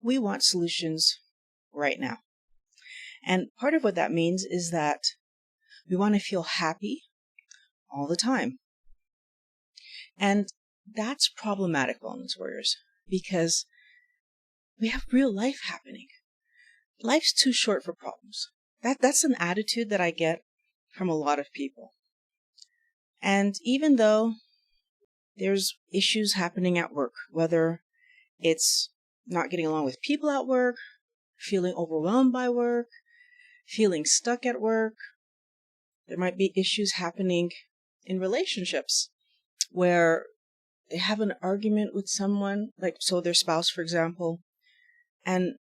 we want solutions right now. And part of what that means is that we want to feel happy all the time. And that's problematic, Wellness Warriors, because we have real life happening. Life's too short for problems. That's an attitude that I get from a lot of people. And even though there's issues happening at work, whether it's not getting along with people at work, feeling overwhelmed by work, feeling stuck at work, there might be issues happening in relationships where they have an argument with someone, so their spouse, for example, and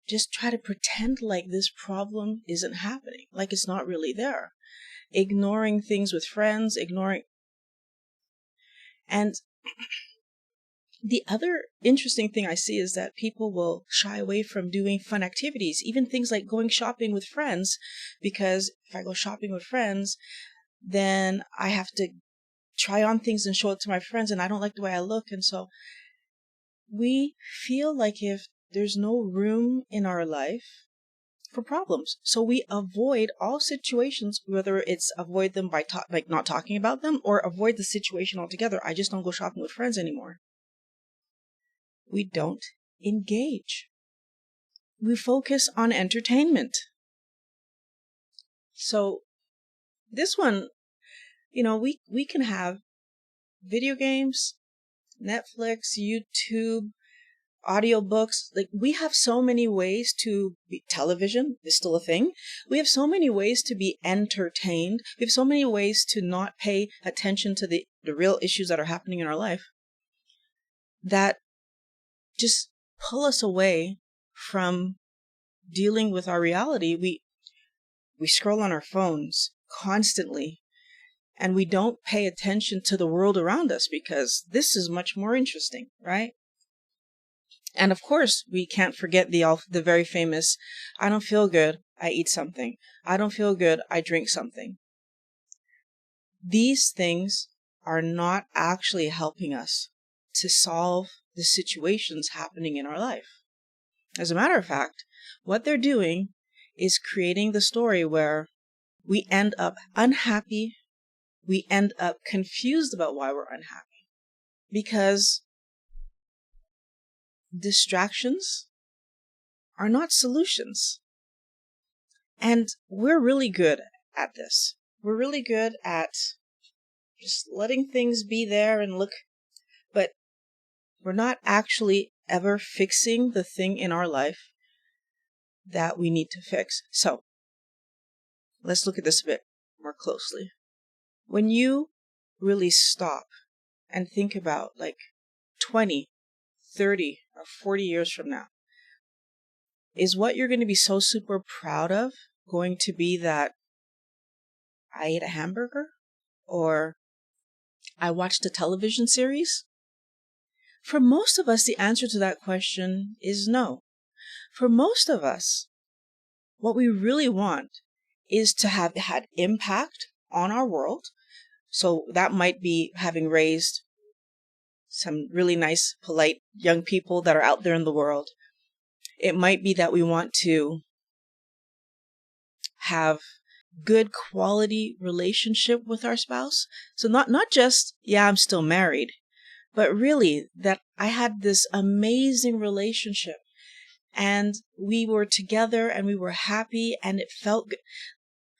just try to pretend like this problem isn't happening, like it's not really there. Ignoring things with friends, And the other interesting thing I see is that people will shy away from doing fun activities, even things like going shopping with friends, because if I go shopping with friends, then I have to try on things and show it to my friends, and I don't like the way I look. And so we feel like if there's no room in our life for problems, so we avoid all situations, whether it's avoid them by not talking about them, or avoid the situation altogether. I just don't go shopping with friends anymore. We don't engage. We focus on entertainment. So this one, we can have video games, Netflix, YouTube, audiobooks. We have so many ways to be. Television is still a thing. We have so many ways to be entertained. We have so many ways to not pay attention to the real issues that are happening in our life that just pull us away from dealing with our reality. We scroll on our phones constantly, and we don't pay attention to the world around us because this is much more interesting, right? And of course, we can't forget the very famous, I don't feel good, I eat something. I don't feel good, I drink something. These things are not actually helping us to solve the situations happening in our life. As a matter of fact, what they're doing is creating the story where we end up unhappy, we end up confused about why we're unhappy, because distractions are not solutions. And we're really good at this. We're really good at just letting things be there and look, but we're not actually ever fixing the thing in our life that we need to fix. So let's look at this a bit more closely. When you really stop and think about 20, 30, or 40 years from now, is what you're going to be so super proud of going to be that I ate a hamburger or I watched a television series? For most of us, the answer to that question is no. For most of us, what we really want is to have had impact on our world. So that might be having raised some really nice, polite young people that are out there in the world. It might be that we want to have good quality relationship with our spouse. So not just, I'm still married, but really that I had this amazing relationship and we were together and we were happy and it felt good.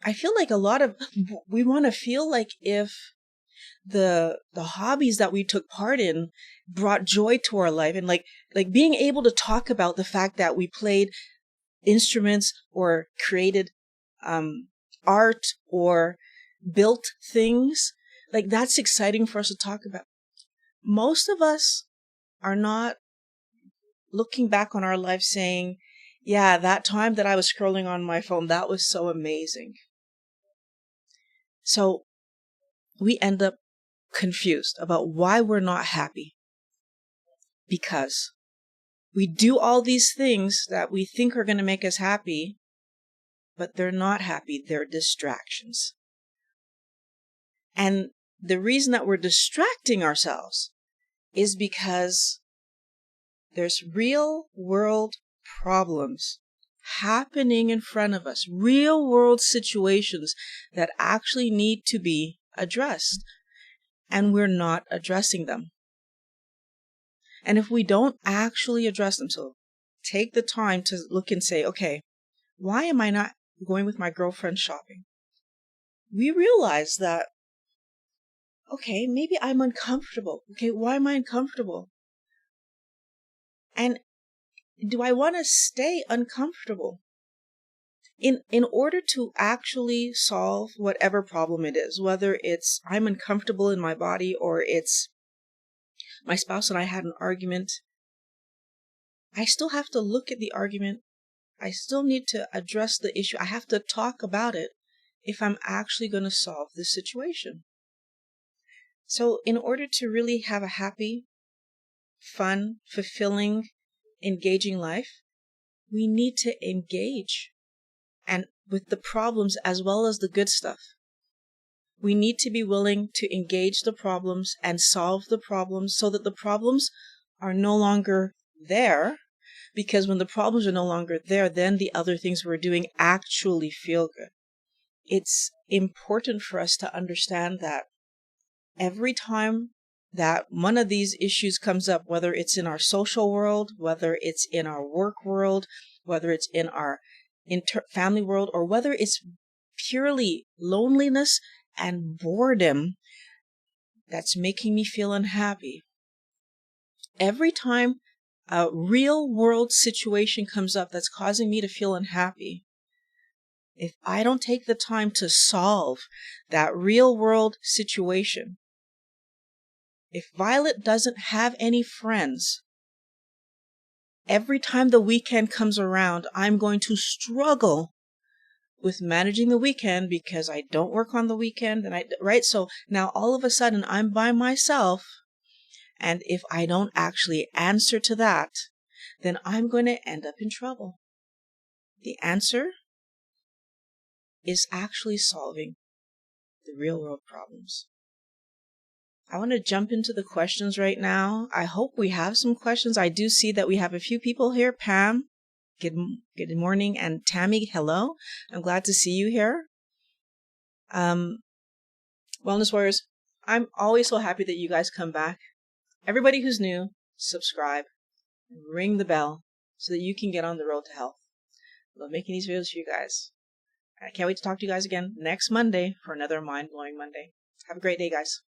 I feel like we want to feel like if the hobbies that we took part in brought joy to our life, and like being able to talk about the fact that we played instruments or created art or built things, that's exciting for us to talk about. Most of us are not looking back on our life saying, yeah, that time that I was scrolling on my phone, that was so amazing. So we end up confused about why we're not happy, because we do all these things that we think are going to make us happy, but they're not happy. They're distractions. And the reason that we're distracting ourselves is because There's real world problems happening in front of us, real world situations that actually need to be addressed, and we're not addressing them. And if we don't actually address them, so take the time to look and say, okay, why am I not going with my girlfriend shopping? We realize that, okay, maybe I'm uncomfortable. Okay, why am I uncomfortable? And do I want to stay uncomfortable? In order to actually solve whatever problem it is, whether it's I'm uncomfortable in my body or it's my spouse and I had an argument, I still have to look at the argument. I still need to address the issue. I have to talk about it if I'm actually going to solve this situation. So in order to really have a happy, fun, fulfilling, engaging life, we need to engage and with the problems as well as the good stuff. We need to be willing to engage the problems and solve the problems so that the problems are no longer there, because when the problems are no longer there, then the other things we're doing actually feel good. It's important for us to understand that every time that one of these issues comes up, whether it's in our social world, whether it's in our work world, whether it's in our family world, or whether it's purely loneliness and boredom that's making me feel unhappy, every time a real world situation comes up that's causing me to feel unhappy, if I don't take the time to solve that real world situation, if Violet doesn't have any friends, every time the weekend comes around, I'm going to struggle with managing the weekend because I don't work on the weekend, and right? So now all of a sudden I'm by myself, and if I don't actually answer to that, then I'm going to end up in trouble. The answer is actually solving the real world problems. I want to jump into the questions right now. I hope we have some questions. I do see that we have a few people here. Pam, good morning. And Tammy, hello. I'm glad to see you here. Wellness Warriors, I'm always so happy that you guys come back. Everybody who's new, subscribe, ring the bell so that you can get on the road to health. Love making these videos for you guys. I can't wait to talk to you guys again next Monday for another mind-blowing Monday. Have a great day, guys.